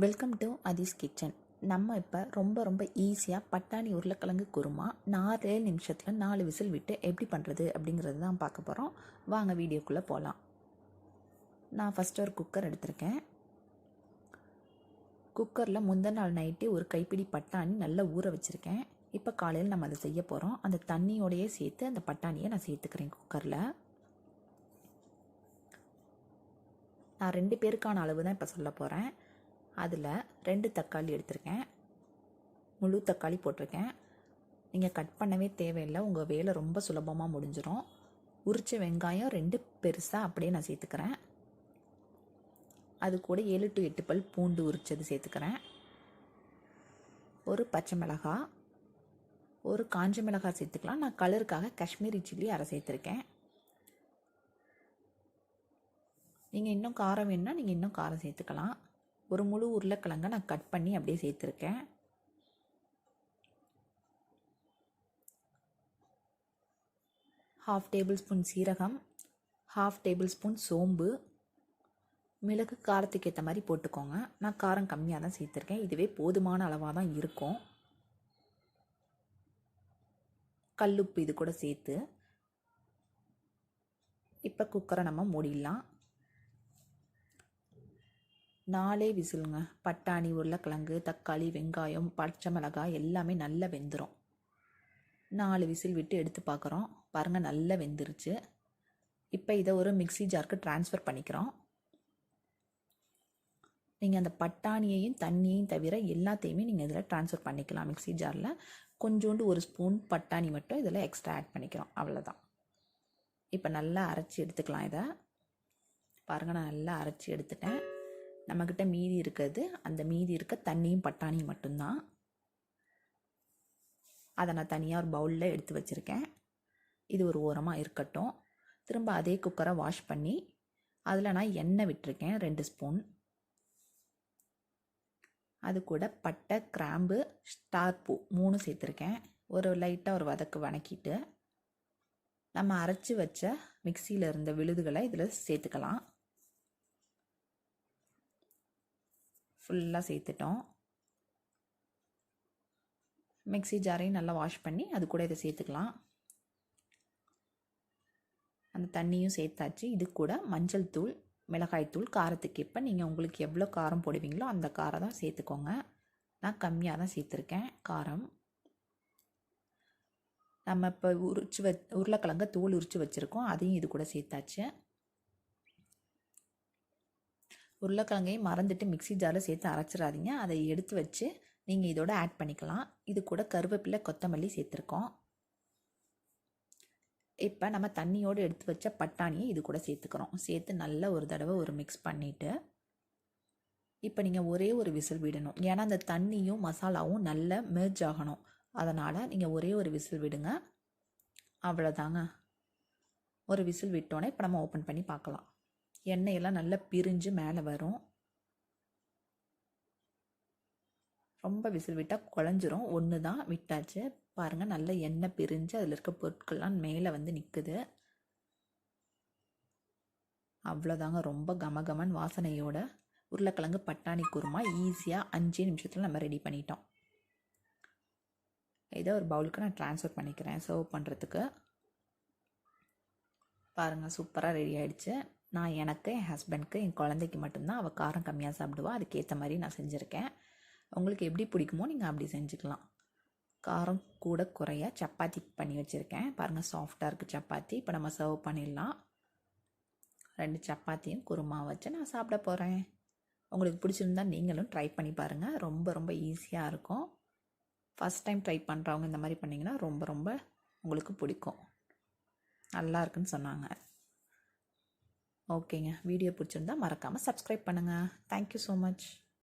Welcome to அதீஸ் kitchen. நம்ம இப்போ ரொம்ப ஈஸியாக பட்டாணி உருளைக்கிழங்கு குருமா 4 நிமிஷத்தில் 4 விசில் விட்டு எப்படி பண்ணுறது அப்படிங்கிறது தான் பார்க்க போகிறோம். வாங்க வீடியோக்குள்ளே போகலாம். நான் ஃபஸ்ட்டு ஒரு குக்கர் எடுத்திருக்கேன். குக்கரில் முந்தின நாள் நைட்டு ஒரு கைப்பிடி பட்டாணி நல்லா ஊற வச்சுருக்கேன். இப்போ காலையில் நம்ம அதை செய்ய போகிறோம். அந்த தண்ணியோடையே சேர்த்து அந்த பட்டாணியை நான் சேர்த்துக்கிறேன் குக்கரில். நான் 2 பேருக்கான அளவு தான் இப்போ சொல்ல போகிறேன். அதில் 2 தக்காளி எடுத்திருக்கேன். முழு தக்காளி போட்டிருக்கேன். நீங்கள் கட் பண்ணவே தேவையில்லை, உங்கள் வேலை ரொம்ப சுலபமாக முடிஞ்சிடும். உரிச்ச வெங்காயம் 2 பெருசாக அப்படியே நான் சேர்த்துக்கிறேன். அது கூட 7 to 8 பல் பூண்டு உரிச்சது சேர்த்துக்கிறேன். ஒரு பச்சை மிளகாய், ஒரு காஞ்ச மிளகாய் சேர்த்துக்கலாம். நான் கலருக்காக காஷ்மீரி சில்லி அரை சேர்த்துருக்கேன். நீங்கள் இன்னும் காரம் வேணுன்னா நீங்கள் இன்னும் காரம் சேர்த்துக்கலாம். ஒரு முழு உருளைக்கிழங்கை நான் கட் பண்ணி அப்படியே சேர்த்துருக்கேன். ½ டேபிள் ஸ்பூன் சீரகம், ½ டேபிள் ஸ்பூன் சோம்பு, மிளகு காரத்துக்கு ஏற்ற மாதிரி போட்டுக்கோங்க. நான் காரம் கம்மியாக தான் சேர்த்துருக்கேன். இதுவே போதுமான அளவாக தான் இருக்கும். கல்லுப்பு இது கூட சேர்த்து இப்போ குக்கரை நம்ம மூடிடலாம். 4 விசிலுங்க. பட்டாணி, உருளைக்கிழங்கு, தக்காளி, வெங்காயம், பச்சை மிளகாய் எல்லாமே நல்லா வெந்துடும். 4 விசில் விட்டு எடுத்து பார்க்குறோம். பாருங்கள், நல்லா வெந்துருச்சு. இப்போ இதை ஒரு மிக்ஸி ஜாருக்கு ட்ரான்ஸ்ஃபர் பண்ணிக்கிறோம். நீங்கள் அந்த பட்டாணியையும் தண்ணியையும் தவிர எல்லாத்தையுமே நீங்கள் இதில் ட்ரான்ஸ்ஃபர் பண்ணிக்கலாம் மிக்ஸி ஜாரில். கொஞ்சோண்டு ஒரு ஸ்பூன் பட்டாணி மட்டும் இதில் எக்ஸ்ட்ரா ஆட் பண்ணிக்கிறோம், அவ்வளோதான். இப்போ நல்லா அரைச்சி எடுத்துக்கலாம். இதை பாருங்கள், நான் நல்லா அரைச்சி எடுத்துட்டேன். நம்மக்கிட்ட மீதி இருக்கிறது அந்த மீதி இருக்க தண்ணியும் பட்டாணியும் மட்டும்தான். அதை நான் தனியாக ஒரு பவுலில் எடுத்து வச்சுருக்கேன். இது ஒரு ஓரமாக இருக்கட்டும். திரும்ப அதே குக்கரை வாஷ் பண்ணி அதில் நான் எண்ணெய் விட்டுருக்கேன் 2 ஸ்பூன். அது கூட பட்டை, கிராம்பு, ஸ்டார் பூ 3 சேர்த்துருக்கேன். ஒரு லைட்டாக ஒரு வதக்கிட்டு நம்ம அரைச்சி வச்ச மிக்சியில் இருந்த விழுதுகளை இதில் சேர்த்துக்கலாம். ஃபுல்லாக சேர்த்துட்டோம். மிக்ஸி ஜாரையும் நல்லா வாஷ் பண்ணி அது கூட இதை சேர்த்துக்கலாம். அந்த தண்ணியும் சேர்த்தாச்சு. இது கூட மஞ்சள் தூள், மிளகாய் தூள் காரத்துக்கு இப்போ நீங்கள் உங்களுக்கு எவ்வளோ காரம் போடுவீங்களோ அந்த காரம் தான் சேர்த்துக்கோங்க. நான் கம்மியாக தான் சேர்த்துருக்கேன் காரம். நம்ம இப்போ உருளைக்கிழங்க தோல் உரித்து வச்சுருக்கோம், அதையும் இது கூட சேர்த்தாச்சு. உருளைக்கிழங்கையும் மறந்துட்டு மிக்ஸி ஜாரில் சேர்த்து அரைச்சிடாதீங்க. அதை எடுத்து வச்சு நீங்கள் இதோட ஆட் பண்ணிக்கலாம். இது கூட கருவேப்பிலை, கொத்தமல்லி சேர்த்துருக்கோம். இப்போ நம்ம தண்ணியோடு எடுத்து வச்ச பட்டாணியை இது கூட சேர்த்துக்கிறோம். சேர்த்து நல்லா ஒரு தடவை ஒரு மிக்ஸ் பண்ணிவிட்டு இப்போ நீங்கள் ஒரே ஒரு விசில் விடணும். ஏன்னா அந்த தண்ணியும் மசாலாவும் நல்லா மெர்ஜ் ஆகணும். அதனால் நீங்கள் ஒரே ஒரு விசில் விடுங்க, அவ்வளோதாங்க. ஒரு விசில் விட்டோன்னே இப்போ நம்ம ஓப்பன் பண்ணி பார்க்கலாம். எண்ணெயெல்லாம் நல்லா பிரிஞ்சு மேலே வரும். ரொம்ப விசில் விட்டால் குழஞ்சிரும். ஒன்று தான் விட்டாச்சு. பாருங்கள், நல்ல எண்ணெய் பிரிஞ்சு அதில் இருக்க பொருட்கள்லாம் மேலே வந்து நிற்குது. அவ்வளோதாங்க. ரொம்ப கமகமன் வாசனையோட உருளைக்கிழங்கு பட்டாணி குருமா ஈஸியாக 5 நிமிஷத்தில் நம்ம ரெடி பண்ணிட்டோம். இதை ஒரு பவுலுக்கு நான் ட்ரான்ஸ்ஃபர் பண்ணிக்கிறேன் சர்வ் பண்ணுறதுக்கு. பாருங்கள், சூப்பராக ரெடி ஆகிடுச்சு. நான் எனக்கு, என் ஹஸ்பண்ட்க்கு, என் குழந்தைக்கு மட்டும்தான் அவள் காரம் கம்மியாக சாப்பிடுவா. அதுக்கேற்ற மாதிரி நான் செஞ்சுருக்கேன். உங்களுக்கு எப்படி பிடிக்குமோ நீங்கள் அப்படி செஞ்சுக்கலாம். காரம் கூட குறைய சப்பாத்தி பண்ணி வச்சுருக்கேன். பாருங்கள், சாஃப்டாக இருக்குது சப்பாத்தி. இப்போ நம்ம சர்வ் பண்ணிடலாம். 2 சப்பாத்தியும் குருமா வச்சு நான் சாப்பிட போகிறேன். உங்களுக்கு பிடிச்சிருந்தா நீங்களும் ட்ரை பண்ணி பாருங்கள். ரொம்ப ஈஸியாக இருக்கும். ஃபஸ்ட் டைம் ட்ரை பண்ணுறவங்க இந்த மாதிரி பண்ணிங்கன்னா ரொம்ப உங்களுக்கு பிடிக்கும். நல்லா இருக்குன்னு சொன்னாங்க. ஓகேங்க, வீடியோ பிடிச்சிருந்தா மறக்காமல் சப்ஸ்கிரைப் பண்ணுங்கள். Thank you so much.